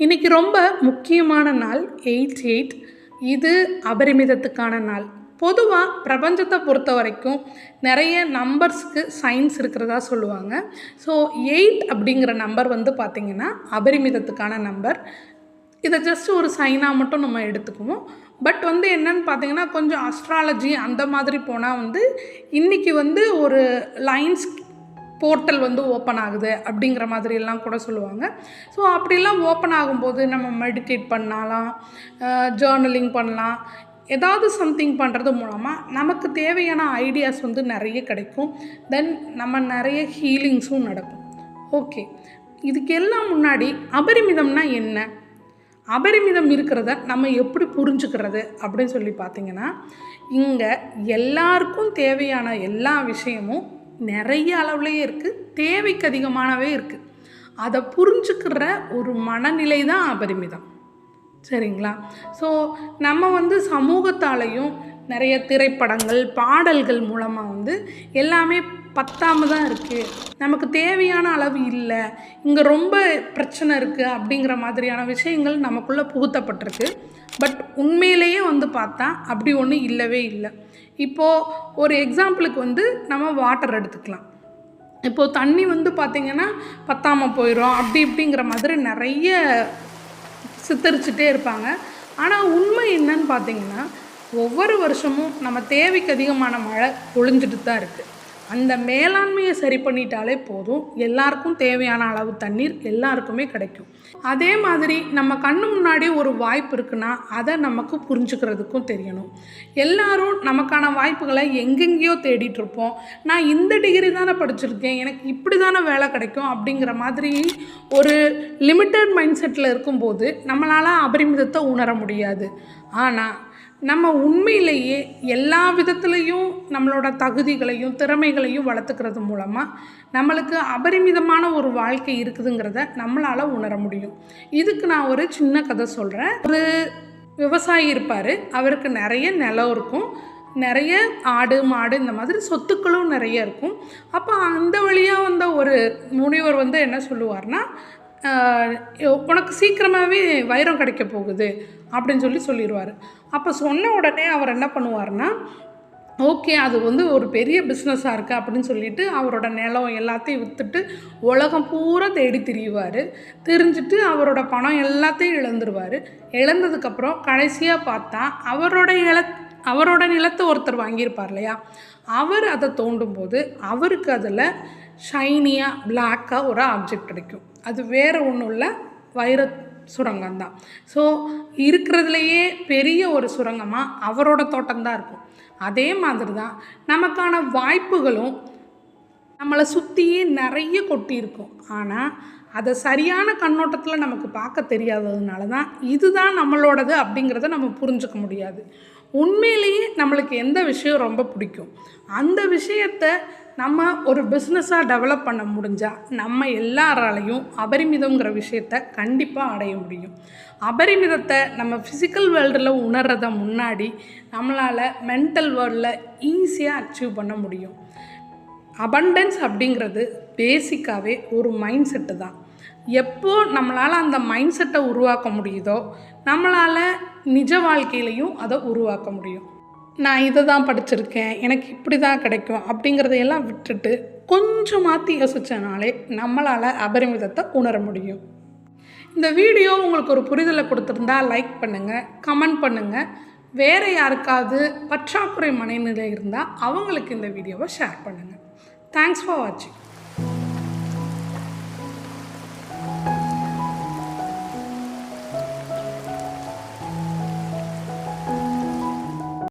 இன்றைக்கி ரொம்ப முக்கியமான நாள் 8/8. இது அபரிமிதத்துக்கான நாள். பொதுவாக பிரபஞ்சத்தை பொறுத்த வரைக்கும் நிறைய நம்பர்ஸ்க்கு சயின்ஸ் இருக்கிறதா சொல்லுவாங்க. ஸோ 8 அப்படிங்கிற நம்பர் பார்த்திங்கன்னா அபரிமிதத்துக்கான நம்பர். இதை ஜஸ்ட் ஒரு சைனாக மட்டும் நம்ம எடுத்துக்குவோம். பட் என்னென்னு பார்த்தீங்கன்னா கொஞ்சம் அஸ்ட்ராலஜி அந்த மாதிரி போனால் இன்றைக்கி ஒரு லைன்ஸ் போர்ட்டல் ஓப்பன் ஆகுது அப்படிங்கிற மாதிரியெல்லாம் கூட சொல்லுவாங்க. ஸோ அப்படிலாம் ஓப்பன் ஆகும்போது நம்ம மெடிடேட் பண்ணலாம், ஜேர்னலிங் பண்ணலாம், ஏதாவது சம்திங் பண்ணுறது மூலமாக நமக்கு தேவையான ஐடியாஸ் நிறைய கிடைக்கும். தென் நம்ம நிறைய ஹீலிங்ஸும் நடக்கும். ஓகே, இதுக்கெல்லாம் முன்னாடி அபரிமிதம்னா என்ன, அபரிமிதம் இருக்கிறத நம்ம எப்படி புரிஞ்சுக்கிறது அப்படின்னு சொல்லி பார்த்திங்கன்னா, இங்கே எல்லாருக்கும் தேவையான எல்லா விஷயமும் நிறைய அளவுலேயே இருக்குது, தேவைக்கு அதிகமானவே இருக்குது. அதை புரிஞ்சுக்கிற ஒரு மனநிலை தான் அபரிமிதம். சரிங்களா? ஸோ நம்ம சமூகத்தாலையும் நிறைய திரைப்படங்கள் பாடல்கள் மூலமாக எல்லாமே பத்தாம தான் இருக்குது, நமக்கு தேவையான அளவு இல்லை, இங்கே ரொம்ப பிரச்சனை இருக்குது அப்படிங்கிற மாதிரியான விஷயங்கள் நமக்குள்ளே புகுத்தப்பட்டிருக்கு. பட் உண்மையிலேயே பார்த்தா அப்படி ஒன்றும் இல்லவே இல்லை. இப்போது ஒரு எக்ஸாம்பிளுக்கு நம்ம வாட்டர் எடுத்துக்கலாம். இப்போது தண்ணி பார்த்திங்கன்னா பத்தாமல் போயிடும் அப்படி இப்படிங்கிற மாதிரி நிறைய சித்தரிச்சுட்டே இருப்பாங்க. ஆனால் உண்மை என்னன்னு பார்த்திங்கன்னா ஒவ்வொரு வருஷமும் நம்ம தேவைக்கு அதிகமான மழை பொழிஞ்சிட்டு தான் இருக்குது. அந்த மேலாண்மையை சரி பண்ணிட்டாலே போதும், எல்லாருக்கும் தேவையான அளவு தண்ணீர் எல்லாருக்குமே கிடைக்கும். அதே மாதிரி நம்ம கண்ணு முன்னாடி ஒரு வாய்ப்பு இருக்குன்னா அதை நமக்கு புரிஞ்சுக்கிறதுக்கும் தெரியணும். எல்லாரும் நமக்கான வாய்ப்புகளை எங்கெங்கேயோ தேடிட்டுருப்போம். நான் இந்த டிகிரி தானே படிச்சிருக்கேன், எனக்கு இப்படி தானே வேலை கிடைக்கும் அப்படிங்கிற மாதிரி ஒரு லிமிட்டட் மைண்ட் செட்டில் இருக்கும்போது நம்மளால் அபரிமிதத்தை உணர முடியாது. ஆனால் நம்ம உண்மையிலேயே எல்லா விதத்துலேயும் நம்மளோட தகுதிகளையும் திறமைகளையும் வளர்த்துக்கிறது மூலமாக நம்மளுக்கு அபரிமிதமான ஒரு வாழ்க்கை இருக்குதுங்கிறத நம்மளால் உணர முடியும். இதுக்கு நான் ஒரு சின்ன கதை சொல்கிறேன். ஒரு விவசாயி இருப்பார், அவருக்கு நிறைய நிலம் இருக்கும், நிறைய ஆடு மாடு இந்த மாதிரி சொத்துக்களும் நிறைய இருக்கும். அப்போ அந்த வழியாக ஒரு முனிவர் என்ன சொல்லுவார்னா, உனக்கு சீக்கிரமாகவே வைரம் கிடைக்க போகுது அப்படின்னு சொல்லிடுவார். அப்போ சொன்ன உடனே அவர் என்ன பண்ணுவார்னா, ஓகே அது ஒரு பெரிய பிஸ்னஸாக இருக்குது அப்படின்னு சொல்லிட்டு அவரோட நிலம் எல்லாத்தையும் விற்றுட்டு உலகம் பூரா தேடி திரியுவார். தெரிஞ்சுட்டு அவரோட பணம் எல்லாத்தையும் இழந்துருவார். இழந்ததுக்கப்புறம் கடைசியாக பார்த்தா அவரோட நிலத்தை ஒருத்தர் வாங்கியிருப்பார் இல்லையா, அவர் அதை தோண்டும்போது அவருக்கு அதில் ஷைனியாக பிளாக்காக ஒரு ஆப்ஜெக்ட் கிடைக்கும். அது வேறு ஒன்றும் இல்லை, வைர சுரங்கம் தான். ஸோ இருக்கிறதுலையே பெரிய ஒரு சுரங்கமாக அவரோட தோட்டம்தான் இருக்கும். அதே மாதிரி தான் நமக்கான வாய்ப்புகளும் நம்மளை சுற்றியே நிறைய கொட்டி இருக்கும். ஆனால் அதை சரியான கண்ணோட்டத்தில் நமக்கு பார்க்க தெரியாததுனால தான் இதுதான் நம்மளோடது அப்படிங்கிறத நம்ம புரிஞ்சுக்க முடியாது. உண்மையிலேயே நம்மளுக்கு எந்த விஷயம் ரொம்ப பிடிக்கும், அந்த விஷயத்தை நம்ம ஒரு பிஸ்னஸாக டெவலப் பண்ண முடிஞ்சால் நம்ம எல்லாராலையும் அபரிமிதங்கிற விஷயத்தை கண்டிப்பாக அடைய முடியும். அபரிமிதத்தை நம்ம ஃபிசிக்கல் வேர்ல்டில் உணர்றத முன்னாடி நம்மளால் மென்டல் வேர்ல்டில் ஈஸியாக அச்சீவ் பண்ண முடியும். அபண்டன்ஸ் அப்படிங்கிறது பேசிக்காகவே ஒரு மைண்ட் செட்டு தான். எப்போ நம்மளால் அந்த மைண்ட் செட்டை உருவாக்க முடியுதோ நம்மளால் நிஜ வாழ்க்கையிலையும் அதை உருவாக்க முடியும். நான் இதை தான் படிச்சிருக்கேன், எனக்கு இப்படி தான் கிடைக்கும் அப்படிங்கிறதையெல்லாம் விட்டுட்டு கொஞ்சம் மாற்றி யோசித்தனாலே நம்மளால் அபரிமிதத்தை உணர முடியும். இந்த வீடியோ உங்களுக்கு ஒரு புரிதலை கொடுத்துருந்தா லைக் பண்ணுங்கள், கமெண்ட் பண்ணுங்கள். வேறு யாருக்காவது பற்றாக்குறை மனநிலை இருந்தால் அவங்களுக்கு இந்த வீடியோவை ஷேர் பண்ணுங்கள். தேங்க்ஸ் ஃபார் வாட்சிங்.